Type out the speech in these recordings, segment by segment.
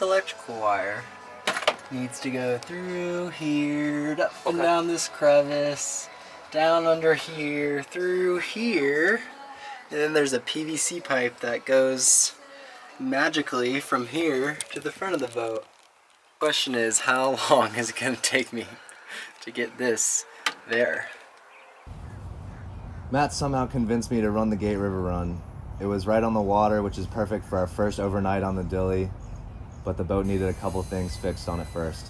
electrical wire needs to go through here, up and down this crevice, down under here, through here, and then there's a PVC pipe that goes magically from here to the front of the boat. Question is, how long is it going to take me to get this there? Matt somehow convinced me to run the Gate River Run. It was right on the water, which is perfect for our first overnight on the Dilley, but the boat needed a couple things fixed on it first.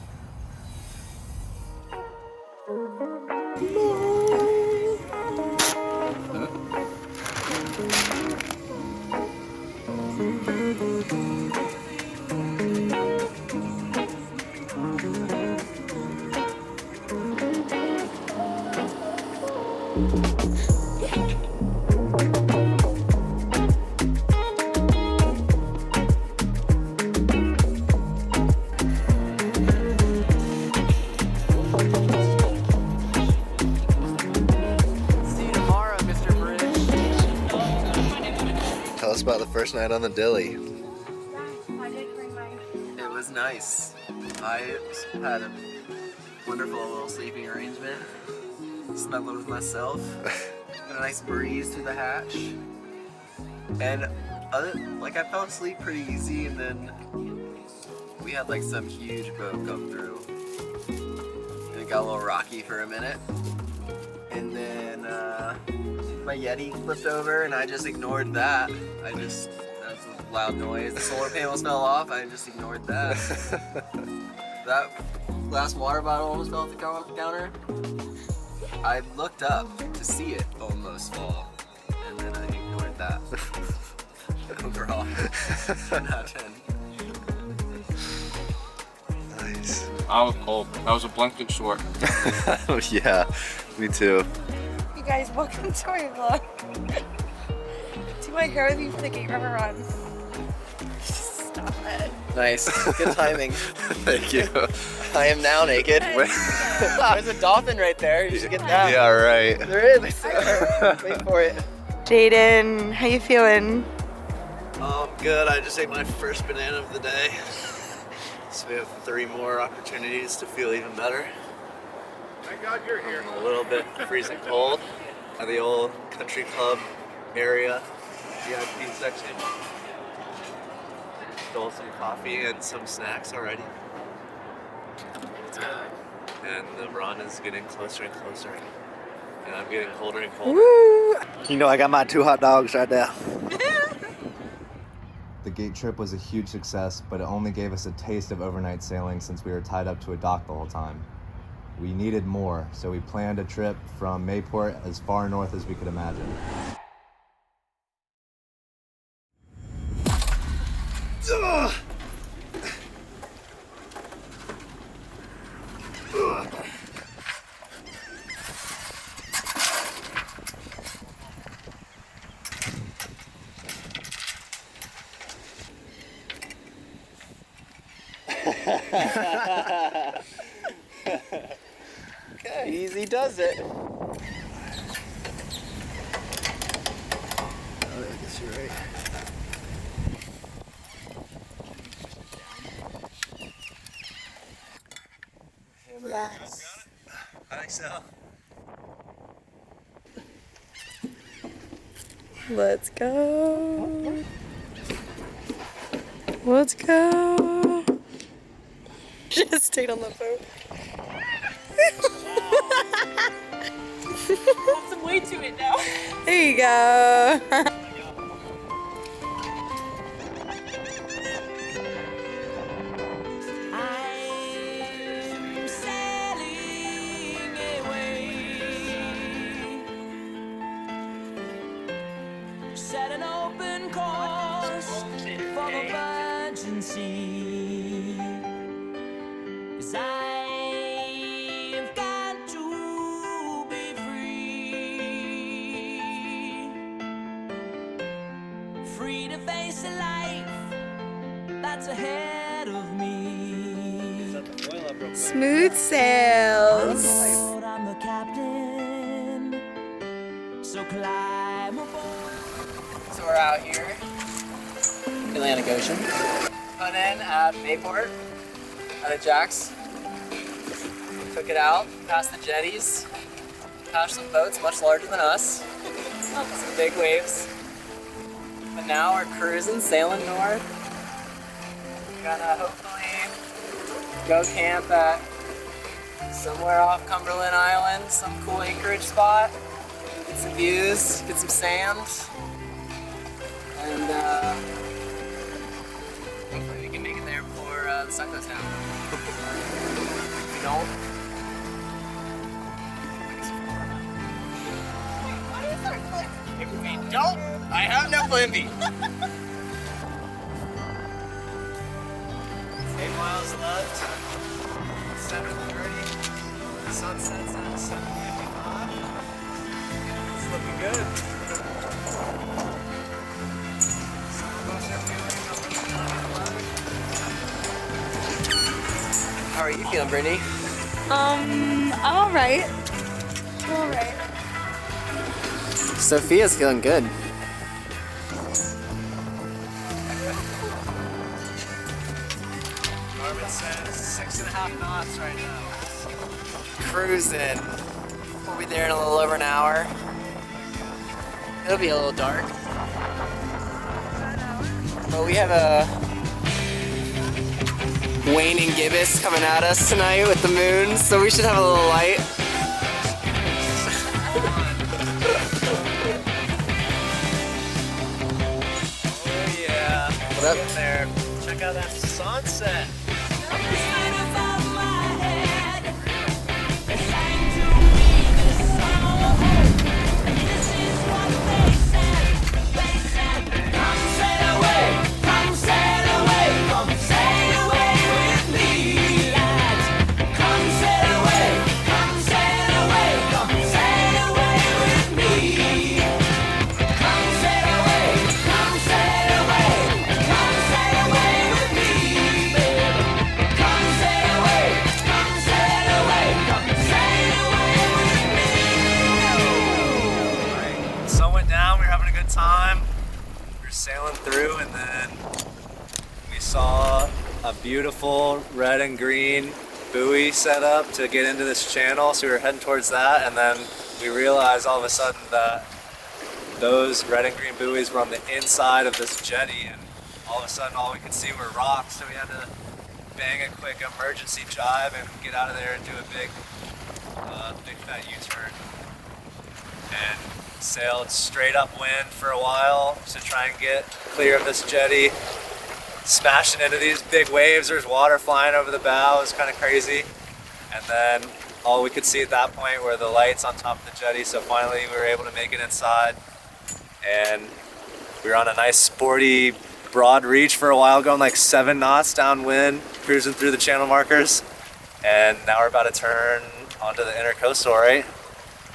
Tell us about the first night on the Dilley. It was nice. I had a wonderful little sleeping arrangement. Snuggled with myself. Got a nice breeze through the hatch. And I fell asleep pretty easy, and then we had like some huge boat come through. And it got a little rocky for a minute. And then my Yeti flipped over and I just ignored that. That was a loud noise. The solar panels fell off, I just ignored that. That glass water bottle almost fell off the counter. I looked up to see it almost fall, and then I ignored that. Overall, 10 out of 10. Nice. I was cold. I was a blanket short. Yeah, me too. You guys, welcome to my vlog. Do my hair with you for the Gate River Run. Stop it. Nice, good timing. Thank you. I am now naked. There's a dolphin right there, you should get that. Yeah, right. There is, I swear. Wait for it. Jaden, how you feeling? Good. I just ate my first banana of the day. So we have 3 more opportunities to feel even better. Thank God you're here. I'm a little bit freezing cold at the old country club area, VIP section. Stole some coffee and some snacks already. And the run is getting closer and closer. And I'm getting colder and colder. Woo! You know, I got my 2 hot dogs right there. The Gate trip was a huge success, but it only gave us a taste of overnight sailing since we were tied up to a dock the whole time. We needed more, so we planned a trip from Mayport as far north as we could imagine. Okay, easy does it. Oh, I guess you're right. Yes. I think so. Let's go. Let's go. Just stayed on the boat. Have some weight to it now. There you go. I'm sailing away. Set an open course for the virgin sea. 'Cause I've got to be free. Free to face a life that's ahead of me. Smooth sails. I'm the captain, so climb aboard. So we're out here, Atlantic Ocean. put in at Mayport, at a Jack's. Took it out, past the jetties, past some boats much larger than us, some big waves. But now we're cruising, sailing north. We're gonna hopefully go camp at somewhere off Cumberland Island, some cool anchorage spot. Get some views, get some sand, and hopefully we can make it there before the sun goes down. If we don't, if we don't, I have no plan B. 8 miles left. 7:30. Sunset's at 7:55. It's looking good. Some of us are feeling a little low. How are you feeling, Brittany? I'm alright. I'm alright. Sophia's feeling good. Marvin says 6.5 knots right now. Cruising. We'll be there in a little over an hour. It'll be a little dark. But we have a waning gibbous coming at us tonight with the moon, so we should have a little light. Oh yeah. What up there? Check out that sunset. Time. We were sailing through, and then we saw a beautiful red and green buoy set up to get into this channel, so we were heading towards that, and then we realized all of a sudden that those red and green buoys were on the inside of this jetty, and all of a sudden all we could see were rocks, so we had to bang a quick emergency jibe and get out of there and do a big fat U-turn. And sailed straight upwind for a while to try and get clear of this jetty, smashing into these big waves. There's water flying over the bow. It was kind of crazy. And then all we could see at that point were the lights on top of the jetty, so finally we were able to make it inside. And we were on a nice sporty broad reach for a while, going like 7 knots downwind, cruising through the channel markers. And now we're about to turn onto the intercoastal, right?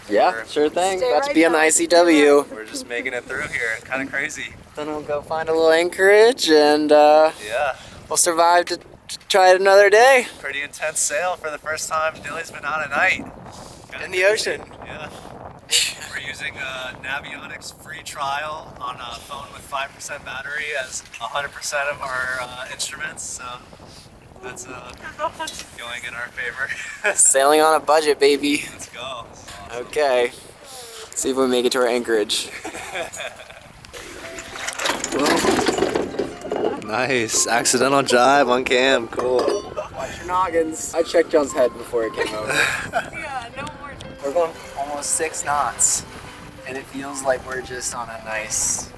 Yeah, sure thing. Stay About to right be on the down. ICW. We're just making it through here. Kind of crazy. Then we'll go find a little anchorage, and Yeah. we'll survive to try it another day Pretty intense sail for the first time Dilly's been on at night. in the ocean. Yeah. We're using Navionics free trial on a phone with 5% battery as 100% of our instruments, so that's going in our favor. Sailing on a budget, baby. Let's go. Okay. See if we make it to our anchorage. Nice. Accidental jibe on cam. Cool. Watch your noggins. I checked John's head before it came over. Yeah, no more. We're going almost 6 knots, and it feels like we're just on a nice,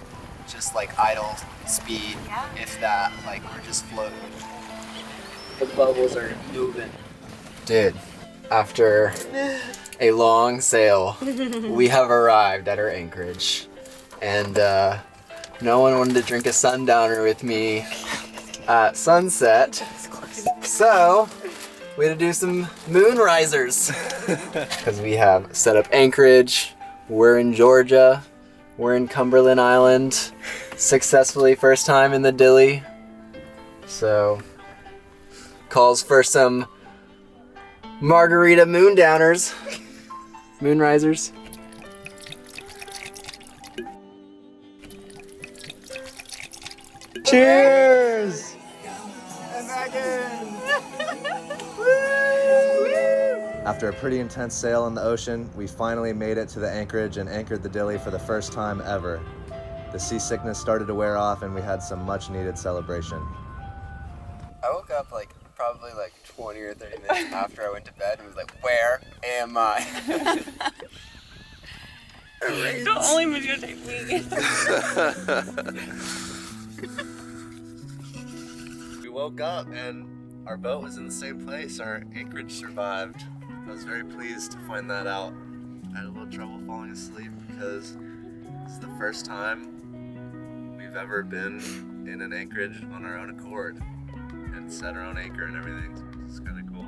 just like idle speed, Yeah. if that, like we're just floating. The bubbles are moving. Dude, after a long sail, we have arrived at our anchorage, and no one wanted to drink a sundowner with me at sunset, so we had to do some moon risers. Because we have set up anchorage, we're in Georgia, we're in Cumberland Island, successfully first time in the Dilly. So, calls for some margarita moon downers, moon risers. Cheers! After a pretty intense sail in the ocean, we finally made it to the anchorage and anchored the Dilly for the first time ever. The seasickness started to wear off and we had some much needed celebration. I woke up probably 20 or 30 minutes after I went to bed and was like, where am I? Don't only videotape me. We woke up and our boat was in the same place. Our anchorage survived. I was very pleased to find that out. I had a little trouble falling asleep because it's the first time we've ever been in an anchorage on our own accord and set our own anchor and everything. So it's kind of cool.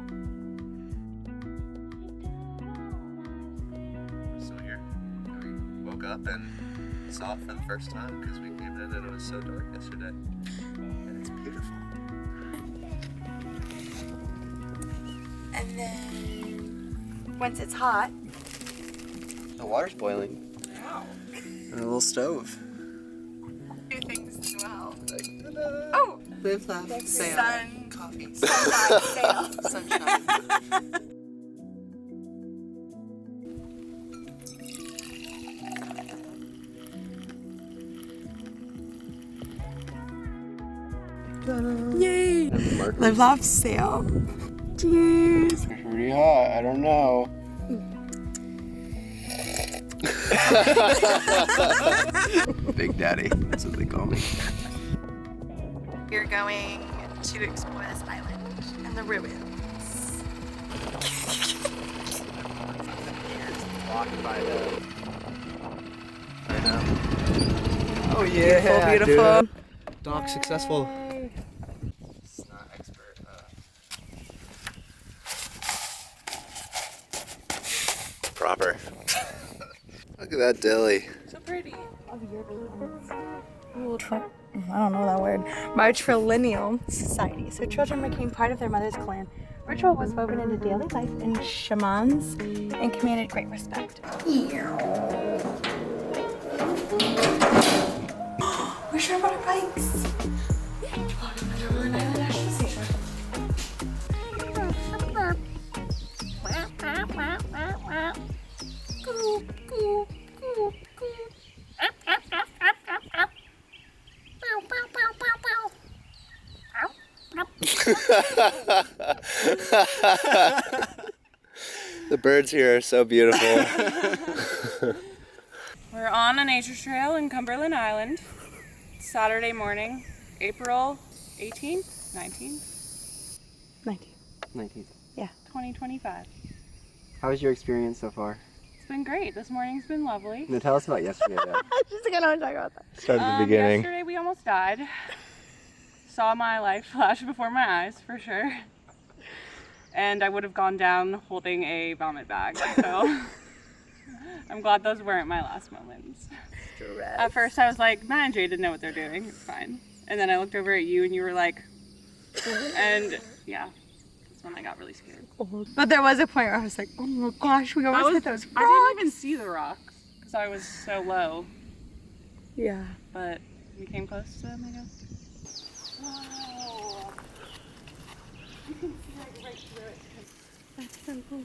We're still here. And we woke up and saw it for the first time because we came in and it was so dark yesterday. And it's beautiful. And then once it's hot, The water's boiling. wow, And a little stove. do things as well. Ta-da. Oh, Live, laugh, sail. sun, Coffee. sunshine, sail. Sunshine. Yay! Live, laugh, sail. Cheers. Pretty hot. I don't know. Big Daddy. That's what they call me. We're going to explore this island and the ruins. Walking by the Oh yeah. Beautiful. Doc successful. It's not expert. Proper. Look at that dilly. So pretty. I don't know that word. Matrilineal society. So children became part of their mother's clan. Ritual was woven into daily life in shamans and commanded great respect. We should have on our bikes. The birds here are so beautiful. We're on a nature trail in Cumberland Island. Saturday morning, April 18th, 19th, 19th. 2025. How was your experience so far? It's been great. This morning's been lovely. Now tell us about yesterday, though. Just gonna talk about that. Start at the beginning. Yesterday we almost died. Saw my life flash before my eyes, for sure. And I would have gone down holding a vomit bag, so I'm glad those weren't my last moments. At first I was like, Matt and Jay didn't know what they're doing, it's fine. And then I looked over at you and you were like, and yeah, that's when I got really scared. But there was a point where I was like, oh my gosh, we almost hit those rocks. I didn't even see the rocks because I was so low, Yeah. but we came close to them, I guess. Wow. You can see like right through it. That's so cool.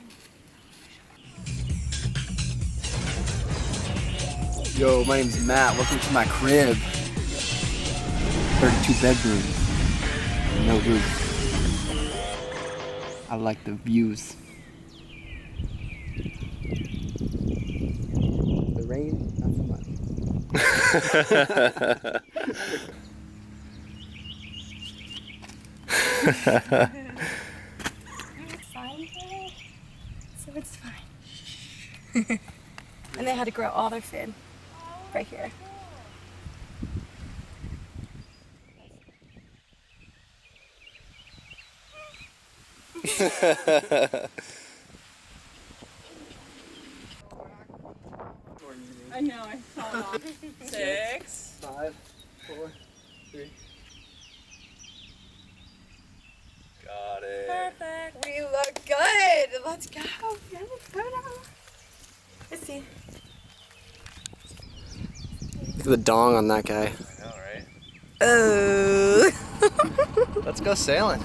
Yo, my name's Matt. Welcome to my crib. 32 bedrooms. No roof. I like the views. The rain, not so much. So it's fine. And they had to grow all their food right here. I know, I saw that. 6. 5, 4, 3. Got it. Perfect. We look good. Let's go. Let's see. Look at the dong on that guy. I know, right? Oh. Let's go sailing.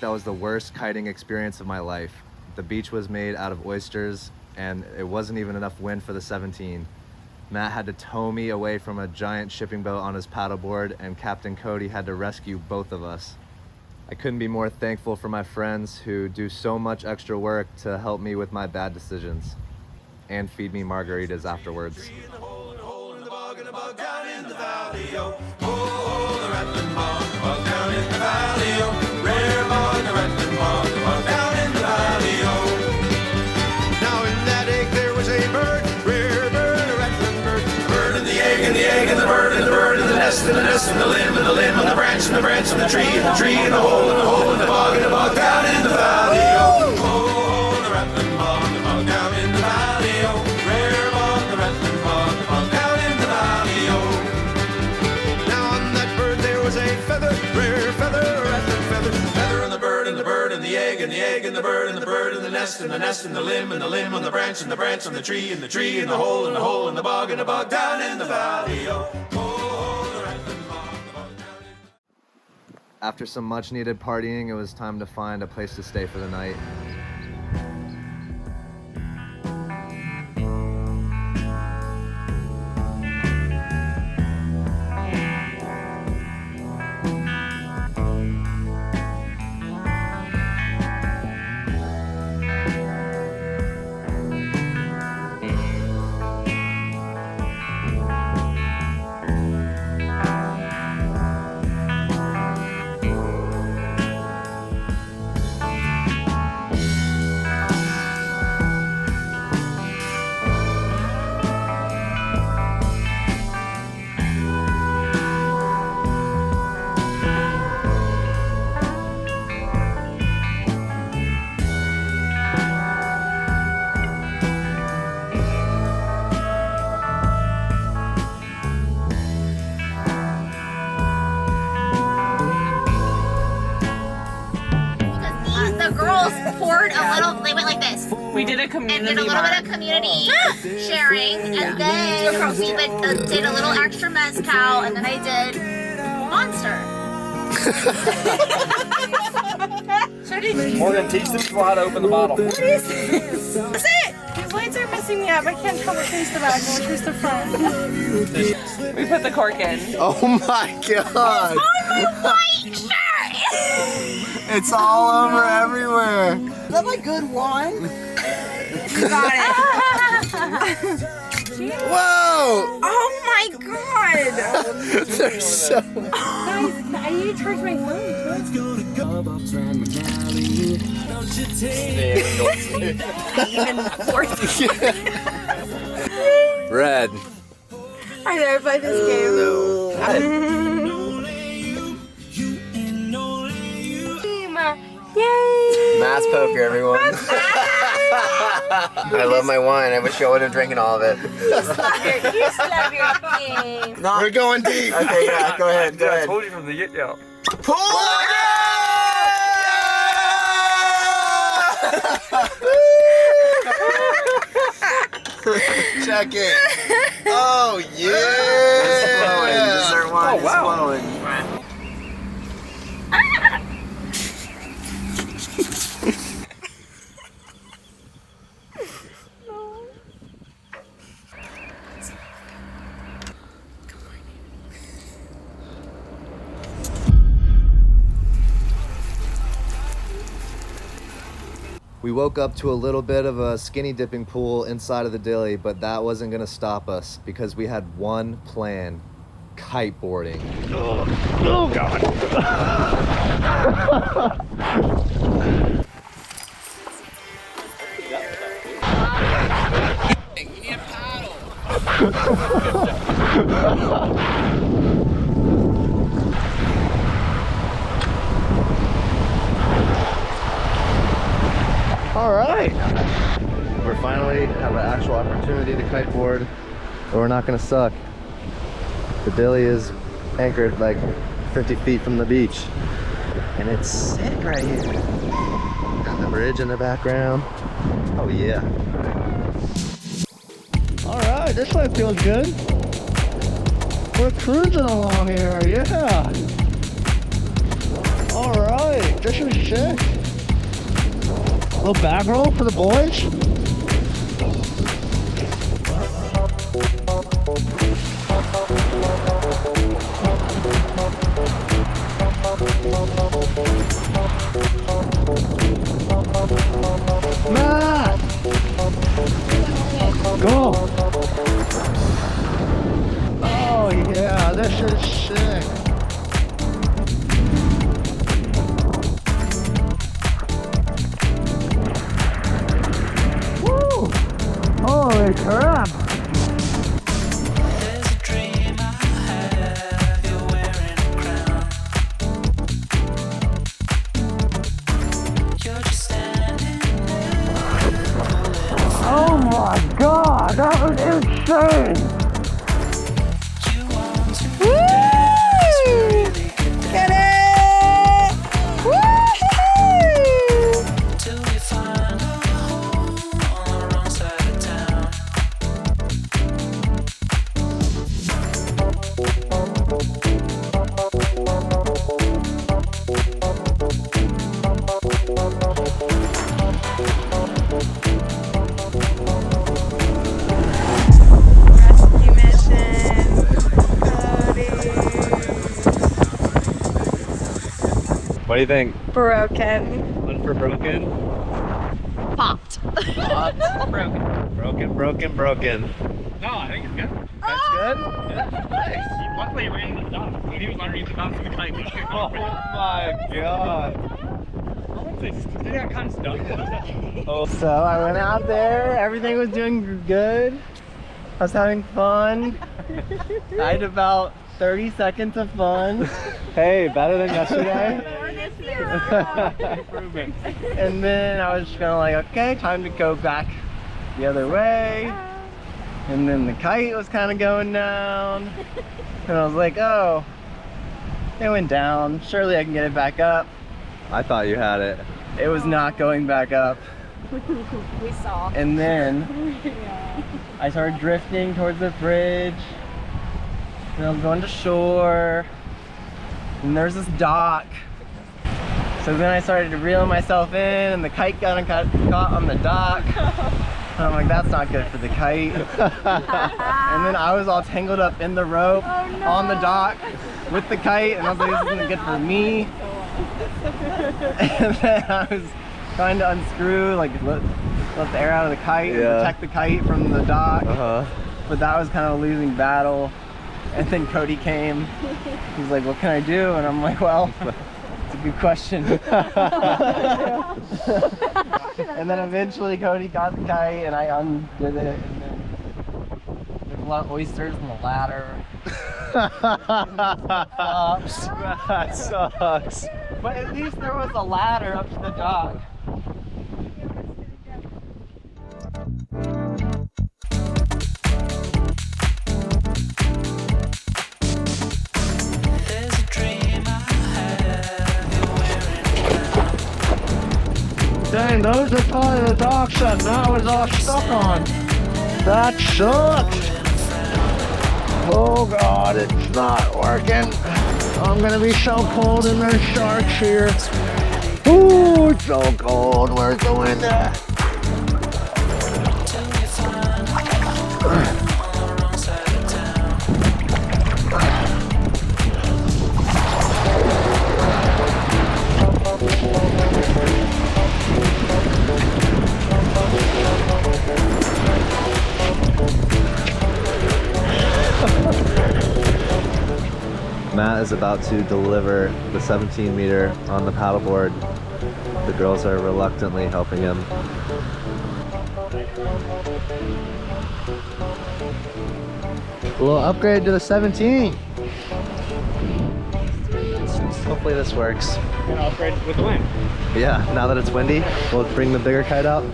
think that was the worst kiting experience of my life. The beach was made out of oysters, and it wasn't even enough wind for the 17. Matt had to tow me away from a giant shipping boat on his paddleboard, and Captain Cody had to rescue both of us. I couldn't be more thankful for my friends who do so much extra work to help me with my bad decisions and feed me margaritas afterwards. Now in that egg there was a bird, rare bird, a rattling bird. A bird in the egg, and the egg, and the bird in the nest, and the nest, and the limb, and the limb, and the branch, and the branch, and the tree, and the tree, and the hole, and the hole, and the bog down in the valley. Oh, oh, the rattling bog down in the valley. Oh, rare bog, the rattling bog down in the valley. Oh. Now on that bird there was a feather, rare feather, a rattling feather. Feather and the bird, and the bird, and the egg, and the egg, and the bird, and the bird, and the nest, and the nest, and the limb, and the limb, on the branch, and the branch, on the tree, and the tree, and the hole, and the hole, and the bog down in the valley. Oh, oh, the rattling bog down in. After some much needed partying, it was time to find a place to stay for the night. The girls poured a little, they went like this. We did a And community did a little bar. bit of community sharing, and then we did a little extra mezcal, and then I did Monster. Morgan, teach these people how to open the bottle. What is this? That's it! These lights are messing me up. I can't tell which one's the back and which one's the front. We put the cork in. Oh my god! On my white shirt! It's all over everywhere. Is that my good wine? You got it. Whoa! Oh my god! They're so. Guys, I need to charge my phone. Even worse. Red. I never played this game. Yay! Mass poker, everyone. I love my wine. I wish I would have drinking all of it. You still have your game. We're going deep. Okay, yeah, go ahead, go I ahead. told you from the get-go. Pull Check it. Oh yeah. It's flowing. Dessert wine is flowing. We woke up to a little bit of a skinny dipping pool inside of the Dilly, but that wasn't gonna stop us because we had one plan: kiteboarding. Oh god. You need a paddle. All right. We're finally have an actual opportunity to kiteboard, but we're not gonna suck. The Dilly is anchored like 50 feet from the beach, and it's sick right here. Got the bridge in the background. Oh yeah. All right, this one feels good. We're cruising along here, yeah. All right. this is sick. A little back roll for the boys. Matt! Go! Oh yeah, this is sick. Woo! Holy crap! Oh my god, that was insane! Woo! Get it! Woo-hoo-hoo! Rescue mission. What do you think? Broken. One for broken? Popped. Broken. No, I think it's good. That's good? Nice. Luckily, he ran the dog. When he was underneath the mountain, the kite. Oh my god. They got kind of stuck. Oh, So I went out there, everything was doing good. I was having fun. I had about 30 seconds of fun. hey, better than yesterday? And then I was just kind of like, okay, time to go back the other way. And then the kite was kind of going down. And I was like, oh, it went down. Surely I can get it back up. I thought you had it. It was not going back up. We saw. And then I started drifting towards the bridge. And I was going to shore. And there's this dock. So then I started to reel myself in and the kite got caught on the dock. And I'm like, that's not good for the kite. And then I was all tangled up in the rope on the dock with the kite, and I was like, this isn't good for me. And then I was trying to unscrew, like let the air out of the kite and protect the kite from the dock. But that was kind of a losing battle. And then Cody came. He's like, what can I do? And I'm like, well, it's a good question. And then eventually Cody got the kite and I undid it. And then there's a lot of oysters in the ladder. That sucks. But at least there was a ladder up to the dock. Dang, those are part of the docks that I was all stuck on. That sucks. Oh God, it's not working. I'm gonna be so cold and there's sharks here. Ooh, it's so cold. Where's the wind at? Matt is about to deliver the 17 meter on the paddleboard. The girls are reluctantly helping him. A little upgrade to the 17. Hopefully this works. Gonna upgrade with the wind. Yeah, now that it's windy, we'll bring the bigger kite out.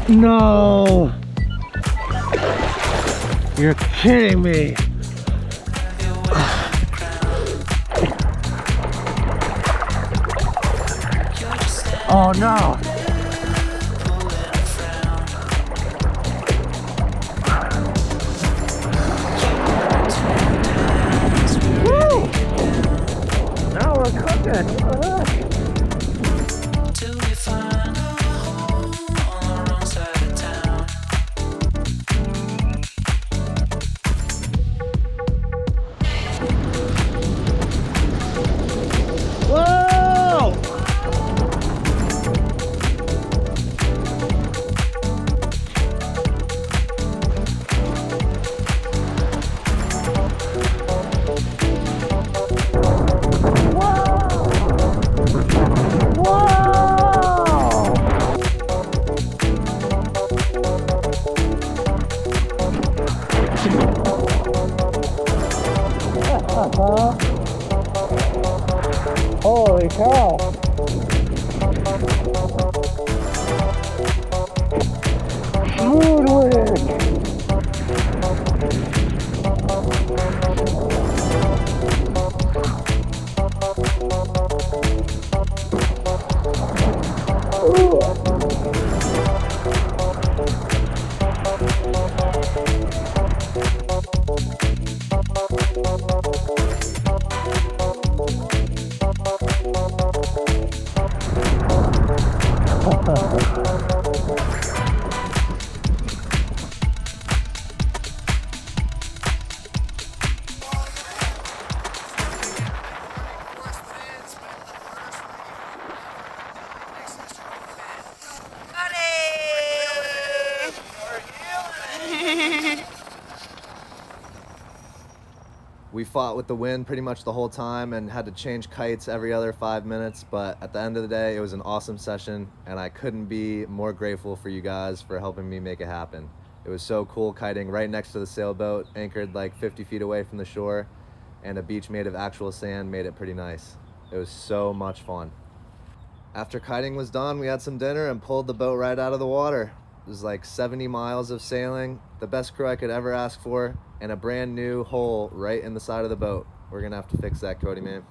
No! You're kidding me! Oh no! we're cooking. Till we find a home on the wrong side of town. Whoa! Holy cow! Smooth with We fought with the wind pretty much the whole time and had to change kites every other 5 minutes, but at the end of the day, it was an awesome session, and I couldn't be more grateful for you guys for helping me make it happen. It was so cool kiting right next to the sailboat, anchored like 50 feet away from the shore, and a beach made of actual sand made it pretty nice. It was so much fun. After kiting was done, we had some dinner and pulled the boat right out of the water. It was like 70 miles of sailing, the best crew I could ever ask for, and a brand new hole right in the side of the boat. We're gonna have to fix that, Cody, man.